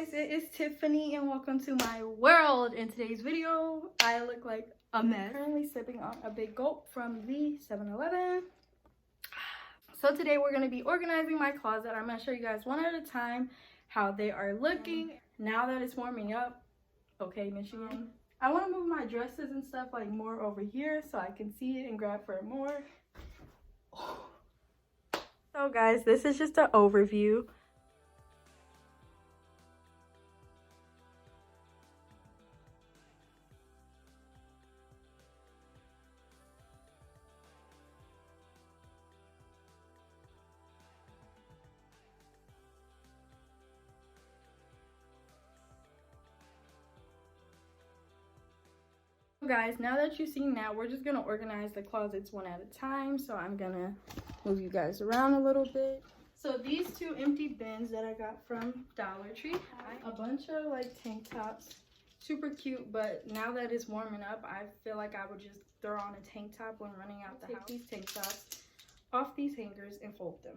guys, it is Tiffany and welcome to my world. In today's video, I look like a mess. I'm currently sipping on a big gulp from the 7-Eleven. So today we're going to be organizing my closet. I'm going to show you guys one at a time how they are looking now that it's warming up. Okay, Michigan. I want to move my dresses and stuff like more over here so I can see it and grab for more. So guys, this is just an overview. Guys, now that you've seen that, we're just gonna organize the closets one at a time. So I'm gonna move you guys around a little bit. So these two empty bins that I got from Dollar Tree, a bunch of like tank tops, super cute, but now that it's warming up, I feel like I would just throw on a tank top when running out the house. Take these tank tops off these hangers and fold them.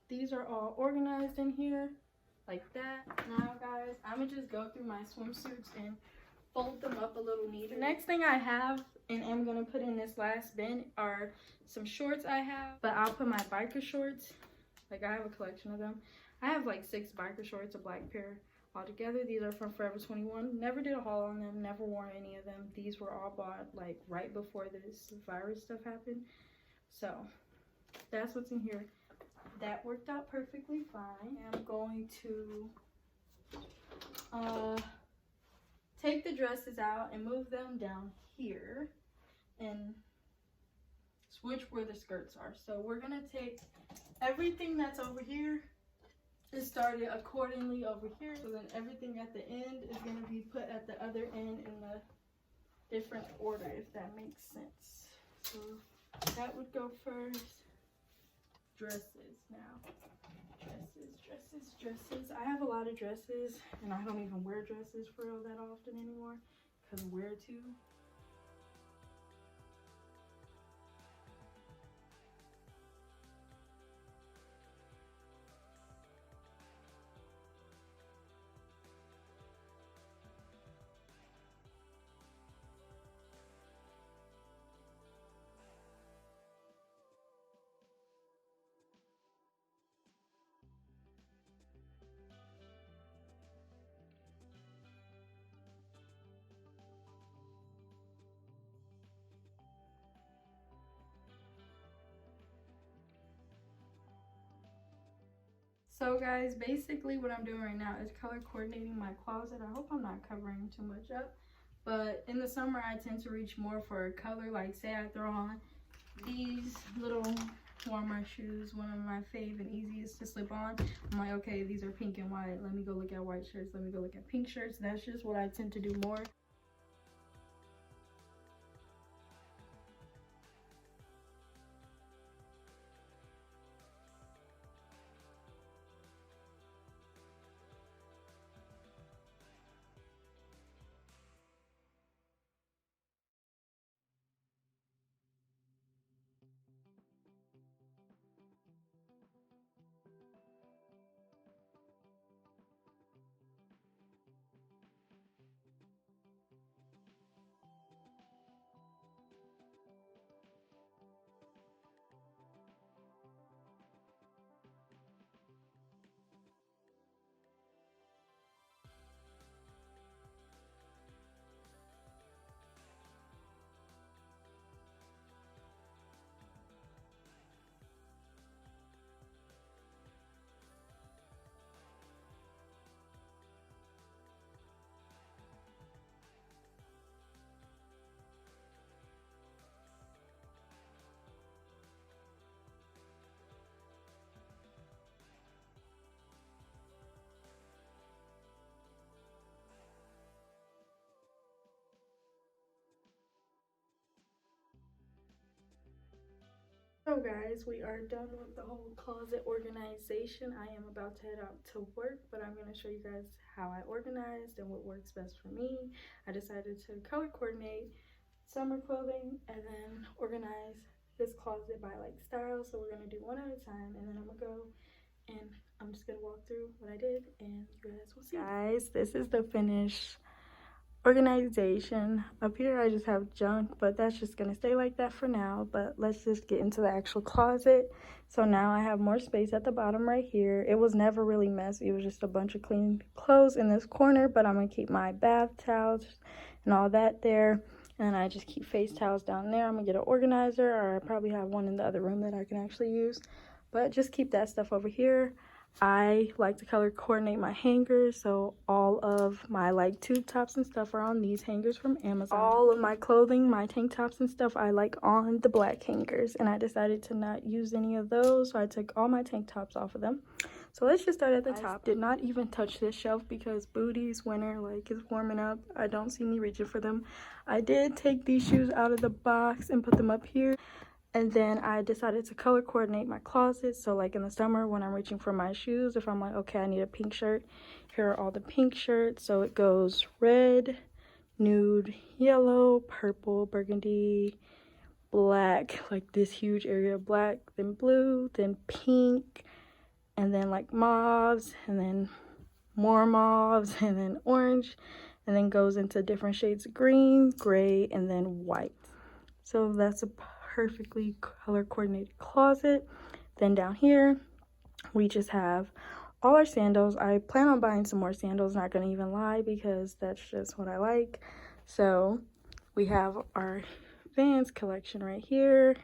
These are all organized in here like that. Now guys, I'm gonna just go through my swimsuits and fold them up a little neater. The next thing I have and I'm gonna put in this last bin are some shorts I have, but I'll put my biker shorts. Like I have a collection of them. I have like 6 biker shorts, a black pair altogether. These are from Forever 21. Never did a haul on them, never worn any of them. These were all bought like right before this virus stuff happened. So that's what's in here. That worked out perfectly fine. I'm going to take the dresses out and move them down here and switch where the skirts are. So we're gonna take everything that's over here and start it accordingly over here. So then everything at the end is gonna be put at the other end in the different order, if that makes sense. So that would go first. Dresses now. Dresses. I have a lot of dresses and I don't even wear dresses for real that often anymore because where to? So guys, basically what I'm doing right now is color coordinating my closet. I hope I'm not covering too much up, but in the summer I tend to reach more for a color. Like say I throw on these little warmer shoes, one of my fave and easiest to slip on. I'm like, okay, these are pink and white. Let me go look at white shirts. Let me go look at pink shirts. That's just what I tend to do more. guys, we are done with the whole closet organization. I am about to head out to work, but I'm going to show you guys how I organized and what works best for me. I decided to color coordinate summer clothing and then organize this closet by like style. So we're going to do one at a time, and then I'm going to go and I'm just going to walk through what I did and you guys will see. Guys, this is the finished organization. Up here I just have junk, but that's just gonna stay like that for now. But let's just get into the actual closet. So now I have more space at the bottom right here. It was never really messy, it was just a bunch of clean clothes in this corner, but I'm gonna keep my bath towels and all that there, and I just keep face towels down there. I'm gonna get an organizer, or I probably have one in the other room that I can actually use, but just keep that stuff over here. I like to color coordinate my hangers, so all of my like tube tops and stuff are on these hangers from Amazon. All of my clothing, my tank tops and stuff, I like on the black hangers, and I decided to not use any of those, so I took all my tank tops off of them. So let's just start at the top. Did not even touch this shelf because booties, winter, like, it's warming up. I don't see me reaching for them. I did take these shoes out of the box and put them up here. And then I decided to color coordinate my closet. So like in the summer when I'm reaching for my shoes, if I'm like, okay, I need a pink shirt, here are all the pink shirts. So it goes red, nude, yellow, purple, burgundy, black, like this huge area of black, then blue, then pink, and then like mauves, and then more mauves, and then orange, and then goes into different shades of green, gray, and then white. So that's a perfectly color coordinated closet. Then down here we just have all our sandals. I plan on buying some more sandals, not gonna even lie, because that's just what I like. So we have our Vans collection right here.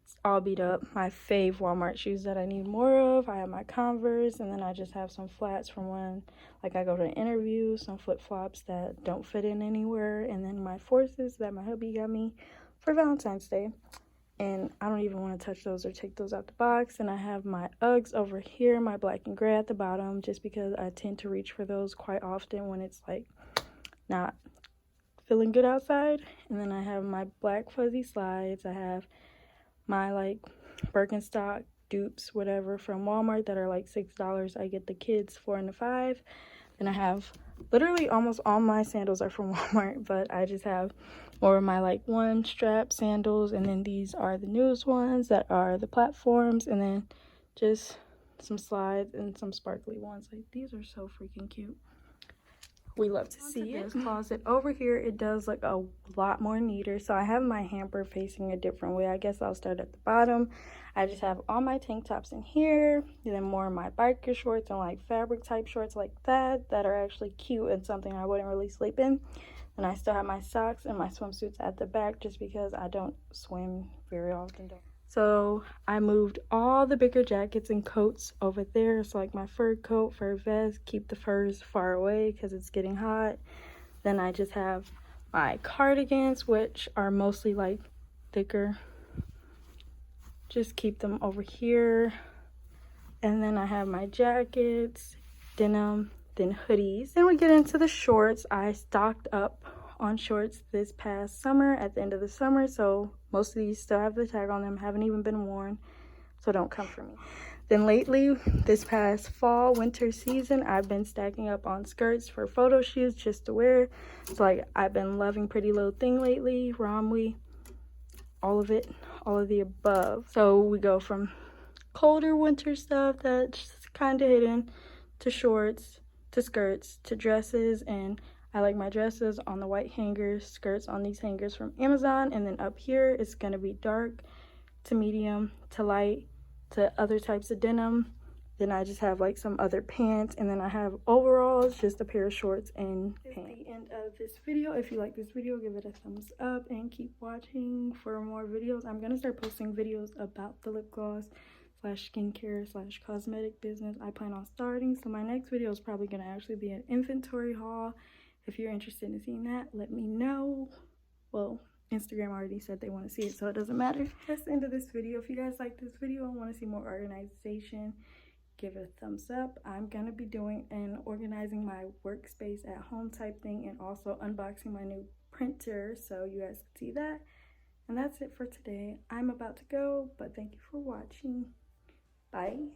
It's all beat up. My fave Walmart shoes that I need more of. I have my Converse, and then I just have some flats from when like I go to an interview, some flip-flops that don't fit in anywhere, and then my Forces that my hubby got me for Valentine's Day, and I don't even want to touch those or take those out the box. And I have my Uggs over here, my black and gray at the bottom, just because I tend to reach for those quite often when it's like not feeling good outside. And then I have my black fuzzy slides. I have my like Birkenstock dupes, whatever, from Walmart that are like $6. I get the kids 4 and 5. And I have literally almost all my sandals are from Walmart, but I just have more of my like one strap sandals, and then these are the newest ones that are the platforms, and then just some slides and some sparkly ones. Like, these are so freaking cute. We love to see it. This closet over here, it does look a lot more neater. So I have my hamper facing a different way. I guess I'll start at the bottom. I just have all my tank tops in here, and then more of my biker shorts and like fabric type shorts like that are actually cute and something I wouldn't really sleep in. And I still have my socks and my swimsuits at the back, just because I don't swim very often. So I moved all the bigger jackets and coats over there. So like my fur coat, fur vest, keep the furs far away because it's getting hot. Then I just have my cardigans, which are mostly like thicker. Just keep them over here. And then I have my jackets, denim, then hoodies. Then we get into the shorts. I stocked up on shorts this past summer, at the end of the summer, so most of these still have the tag on them, haven't even been worn, so don't come for me. Then lately, this past fall winter season, I've been stacking up on skirts for photo shoots just to wear. So like, I've been loving Pretty Little Thing lately, Romwe, all of it, all of the above. So we go from colder winter stuff that's kind of hidden, to shorts, to skirts, to dresses. And I like my dresses on the white hangers, skirts on these hangers from Amazon. And then up here it's going to be dark to medium to light to other types of denim. Then I just have like some other pants, and then I have overalls, just a pair of shorts and pants. That's the end of this video. If you like this video, give it a thumbs up and keep watching for more videos. I'm going to start posting videos about the lip gloss / skincare / cosmetic business I plan on starting. So my next video is probably going to actually be an inventory haul. If you're interested in seeing that, let me know. Well, Instagram already said they want to see it, so it doesn't matter. That's the end of this video. If you guys like this video and want to see more organization, give it a thumbs up. I'm going to be doing an organizing my workspace at home type thing, and also unboxing my new printer, so you guys can see that. And that's it for today. I'm about to go, but thank you for watching. Bye.